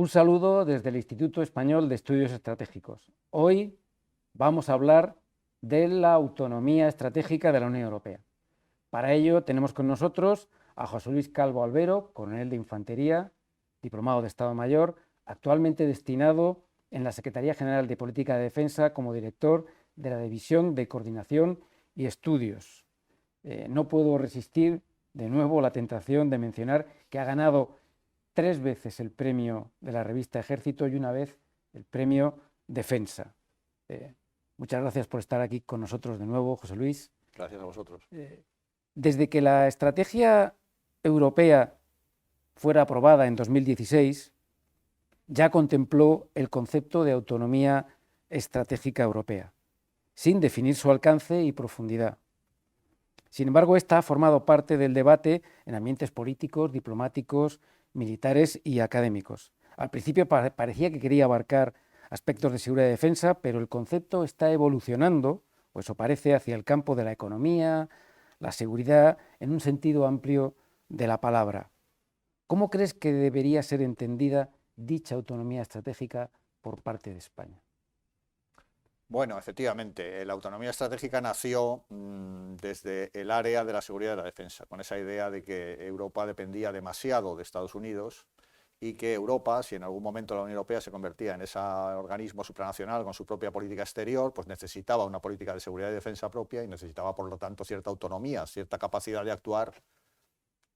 Un saludo desde el Instituto Español de Estudios Estratégicos. Hoy vamos a hablar de la autonomía estratégica de la Unión Europea. Para ello tenemos con nosotros a José Luis Calvo Albero, coronel de Infantería, diplomado de Estado Mayor, actualmente destinado en la Secretaría General de Política de Defensa como director de la División de Coordinación y Estudios. No puedo resistir de nuevo la tentación de mencionar que ha ganado 3 veces el premio de la revista Ejército y una vez el premio Defensa. Muchas gracias por estar aquí con nosotros de nuevo, José Luis. Gracias a vosotros. Desde que la estrategia europea fuera aprobada en 2016, ya contempló el concepto de autonomía estratégica europea, sin definir su alcance y profundidad. Sin embargo, esta ha formado parte del debate en ambientes políticos, diplomáticos, militares y académicos. Al principio parecía que quería abarcar aspectos de seguridad y defensa, pero el concepto está evolucionando, o eso parece, hacia el campo de la economía, la seguridad, en un sentido amplio de la palabra. ¿Cómo crees que debería ser entendida dicha autonomía estratégica por parte de España? Bueno, efectivamente, la autonomía estratégica nació desde el área de la seguridad y la defensa, con esa idea de que Europa dependía demasiado de Estados Unidos y que Europa, si en algún momento la Unión Europea se convertía en ese organismo supranacional con su propia política exterior, pues necesitaba una política de seguridad y defensa propia y necesitaba, por lo tanto, cierta autonomía, cierta capacidad de actuar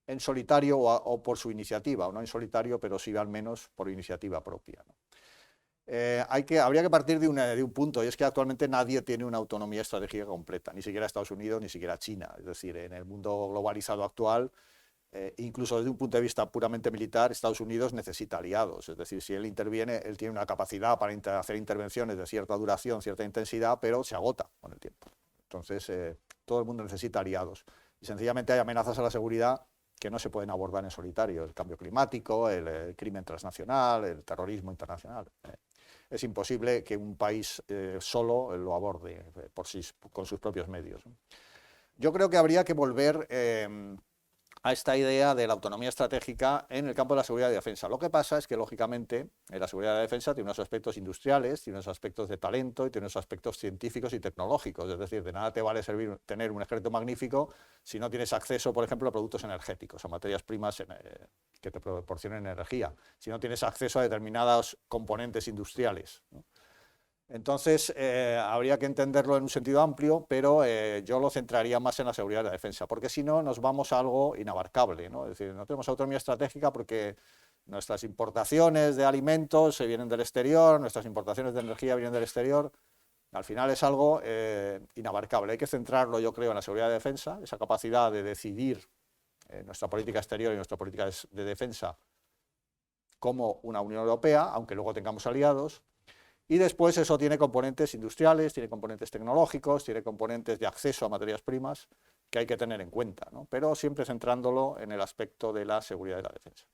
en solitario o por su iniciativa, o no en solitario, pero sí al menos por iniciativa propia, ¿no? Habría que partir de un punto, y es que actualmente nadie tiene una autonomía estratégica completa, ni siquiera Estados Unidos, ni siquiera China. Es decir, en el mundo globalizado actual, incluso desde un punto de vista puramente militar, Estados Unidos necesita aliados. Es decir, si él interviene, él tiene una capacidad para hacer intervenciones de cierta duración, cierta intensidad, pero se agota con el tiempo. Entonces, todo el mundo necesita aliados. Y sencillamente hay amenazas a la seguridad que no se pueden abordar en solitario: el cambio climático, el crimen transnacional, el terrorismo internacional. Es imposible que un país solo lo aborde con sus propios medios. Yo creo que habría que volver a esta idea de la autonomía estratégica en el campo de la seguridad y defensa. Lo que pasa es que, lógicamente, la seguridad y la defensa tiene unos aspectos industriales, tiene unos aspectos de talento y tiene unos aspectos científicos y tecnológicos. Es decir, de nada te vale servir tener un ejército magnífico si no tienes acceso, por ejemplo, a productos energéticos, a materias primas que te proporcionen energía, si no tienes acceso a determinados componentes industriales, ¿no? Entonces, habría que entenderlo en un sentido amplio, pero yo lo centraría más en la seguridad y la defensa, porque si no nos vamos a algo inabarcable, ¿no? Es decir, no tenemos autonomía estratégica porque nuestras importaciones de alimentos se vienen del exterior, nuestras importaciones de energía vienen del exterior. Al final es algo inabarcable. Hay que centrarlo, yo creo, en la seguridad y la defensa, esa capacidad de decidir nuestra política exterior y nuestra política de defensa como una Unión Europea, aunque luego tengamos aliados. Y después eso tiene componentes industriales, tiene componentes tecnológicos, tiene componentes de acceso a materias primas que hay que tener en cuenta, ¿no? Pero siempre centrándolo en el aspecto de la seguridad y la defensa.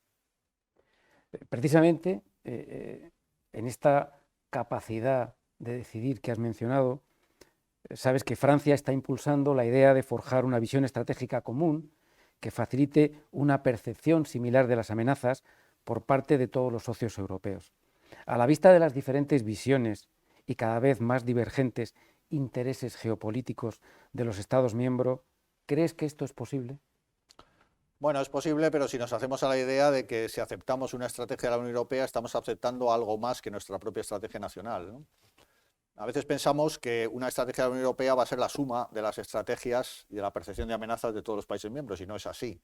Precisamente en esta capacidad de decidir que has mencionado, sabes que Francia está impulsando la idea de forjar una visión estratégica común que facilite una percepción similar de las amenazas por parte de todos los socios europeos. A la vista de las diferentes visiones y cada vez más divergentes intereses geopolíticos de los Estados miembros, ¿crees que esto es posible? Bueno, es posible, pero si nos hacemos a la idea de que si aceptamos una estrategia de la Unión Europea, estamos aceptando algo más que nuestra propia estrategia nacional, ¿no? A veces pensamos que una estrategia de la Unión Europea va a ser la suma de las estrategias y de la percepción de amenazas de todos los países miembros, y no es así.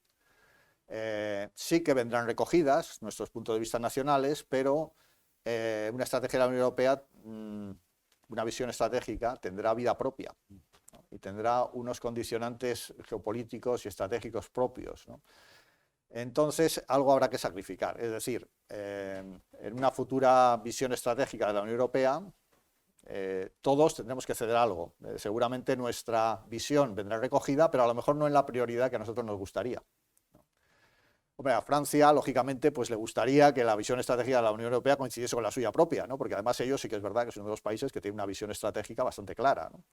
Sí que vendrán recogidas nuestros puntos de vista nacionales, pero una estrategia de la Unión Europea, una visión estratégica, tendrá vida propia, ¿no? Y tendrá unos condicionantes geopolíticos y estratégicos propios, ¿no? Entonces, algo habrá que sacrificar. Es decir, en una futura visión estratégica de la Unión Europea, todos tendremos que ceder algo. Seguramente nuestra visión vendrá recogida, pero a lo mejor no en la prioridad que a nosotros nos gustaría. Hombre, a Francia, lógicamente, pues le gustaría que la visión estratégica de la Unión Europea coincidiese con la suya propia, ¿no? Porque además ellos sí que es verdad que son uno de los países que tienen una visión estratégica bastante clara, ¿no?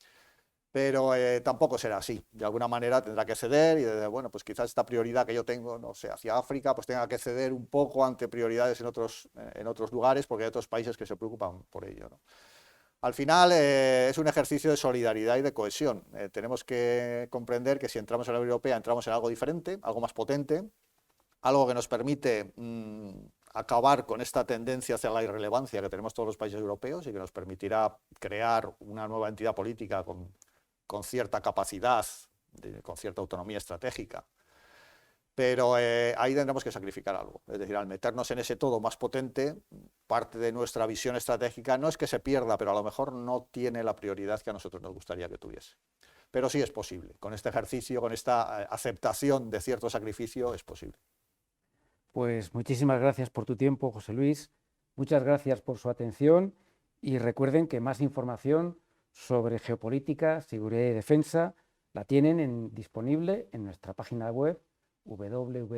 pero tampoco será así. De alguna manera tendrá que ceder y, bueno, pues quizás esta prioridad que yo tengo, no sé, hacia África, pues tenga que ceder un poco ante prioridades en otros lugares, porque hay otros países que se preocupan por ello, ¿no? Al final es un ejercicio de solidaridad y de cohesión. Tenemos que comprender que si entramos en la Unión Europea, entramos en algo diferente, algo más potente, algo que nos permite acabar con esta tendencia hacia la irrelevancia que tenemos todos los países europeos y que nos permitirá crear una nueva entidad política con cierta capacidad, con cierta autonomía estratégica. Pero ahí tendremos que sacrificar algo. Es decir, al meternos en ese todo más potente, parte de nuestra visión estratégica no es que se pierda, pero a lo mejor no tiene la prioridad que a nosotros nos gustaría que tuviese. Pero sí es posible. Con este ejercicio, con esta aceptación de cierto sacrificio, es posible. Pues muchísimas gracias por tu tiempo, José Luis. Muchas gracias por su atención y recuerden que más información sobre geopolítica, seguridad y defensa la tienen disponible en nuestra página web www.ieee.es.